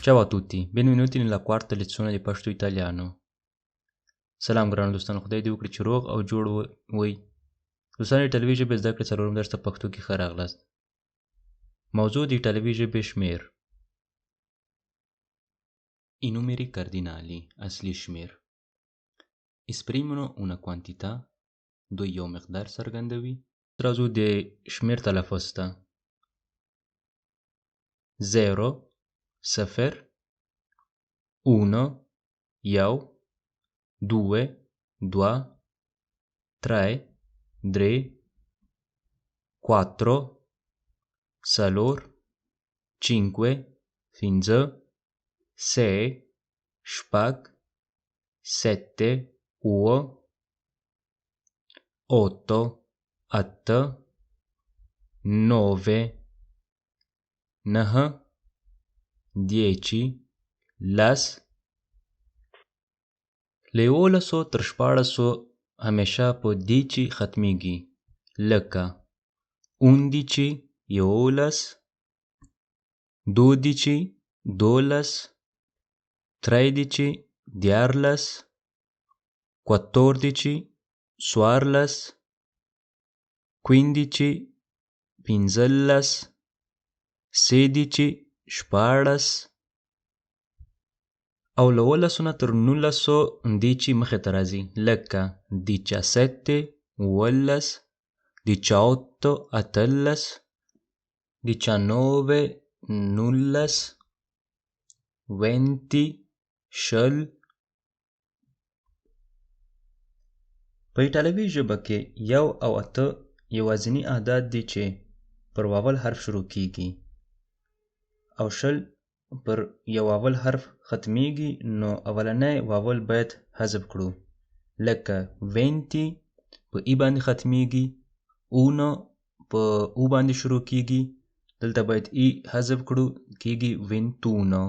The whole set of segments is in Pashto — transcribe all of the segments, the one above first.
Ciao a tutti, benvenuti nella quarta lezione di Pashto Italiano. سلام ګرانو دوستانو، خدای دې وکړي چې روغ او جوړ وئ. دوستانو، د ایټالوي ژبې زده کړې څلورم درس ته پښتو کې ښه راغلاست. موضوع د ایټالوي ژبې شمېر. I numeri cardinali, اصلي شمېر. esprimono una quantità، دوی یو مقدار څرګندوي. راځو د شمېر تلفظ ته. 0 صفر 1 یو 2 دوه 3 درې 4 څلور 5 پنځه 6 شپږ 7 اووه 8 اته 9 9 10 لس. له 11 تر 14 همیشه په دیچی ختمیږي، لکه 11 11 12 12 13 14 14 څوارلس 15 پنځلس 16 شپاړس او له 11 نه تر 19 دیچی مخې ته راځي، لکه 17 اوولس 18 اتلس 19 نولس 20 شل. په ایټالوي ژبه کې یو او اته یوازینی اعداد دي چې پر واول حرف شروع کیږي او شل پر یو اول حرف ختمیږي، نو اولنی واول باید حذف کړو، لکه 20 په ای باندې ختمیږي، 1 په او باندې شروع کیږي، دلته باید ای حذف کړو، کیږي 21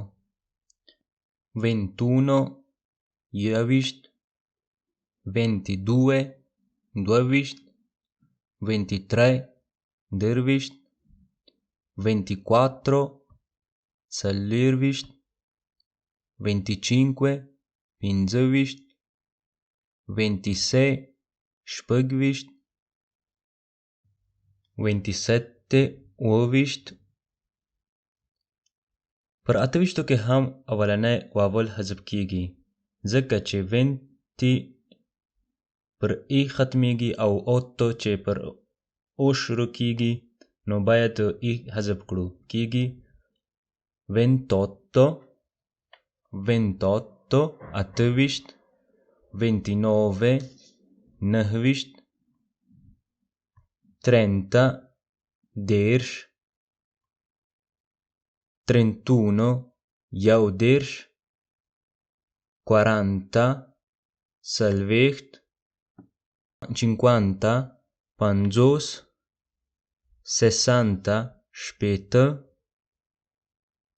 21 یوویشت 22 دوهویشت 23 درویشت 24 څلورویشت 25 پنځهویشت 26 شپږویشت 27 اوویشت. پر اتهویشتو کې هم اولنی واول حذف کیږي، ځکه چې 20 پر ای ختمیږي او 8 چې پر او شروع کیږي، نو باید ای حذف کړو، کیږي 28 28 اتهویشت 29 نهویشت 30 دېرش 31 یو دېرش 40 څلوېښت 50 پنځوس 60 شپېته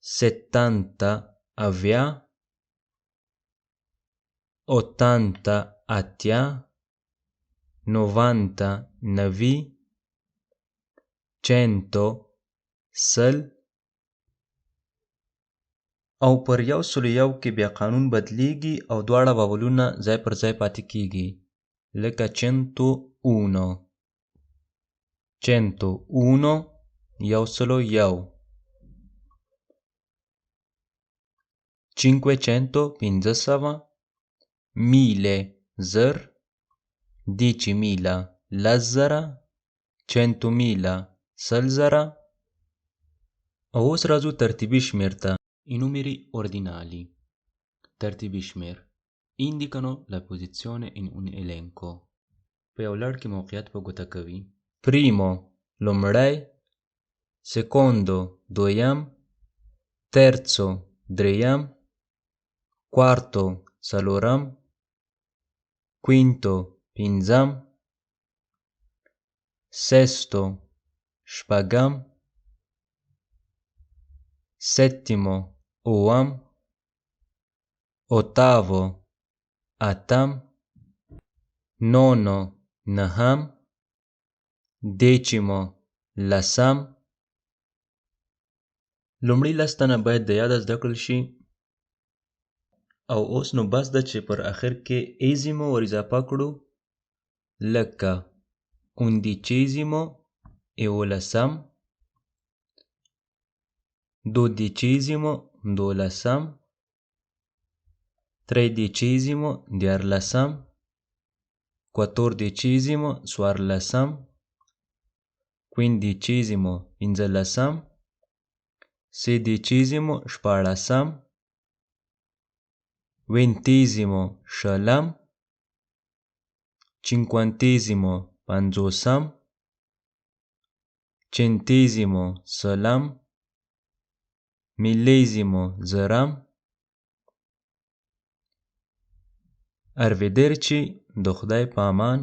70 اویا 80 اتیا 90 نوي 100 سل. او پر 101 کې بیا قانون بدلیږي او دواړه واولونه ځای پر ځای پاتې کیږي، لکه 101 101 101 500 500 1000 زر 10.000 لس زره 100.000 سل زره. او اوس راځو ترتیبي شمېر ته. I numeri ordinali. ترتیبي شمېر indicano la posizione in un elenco. په یو لړ کې موقعیت په ګوته کوي. Primo لومړی، secondo دویم، terzo دریم، quarto څلورم، quinto پنځم، sesto شپږم، settimo اووم، ottavo اتم، nono نهم، decimo لسم، لومړی لس تنه باید د یاده زده کړل شي او اوس نو بس ده چې پر اخر کې ایزیمو ور اضافه کړو لکه اوندیچیزیمو یولسم دودیچیزیمو دولسم تریدیچیزیمو دیارلسم کواتوردیچیزیمو څوارلسم کویندیچیزیمو پنځلسم سیدیچیزیمو شپاړسم وینتیزیمو شلم چینکوانتیزیمو پنځوسم چنتیزیمو سلم میلیزیمو زرم ارویدرچی د خدای په امان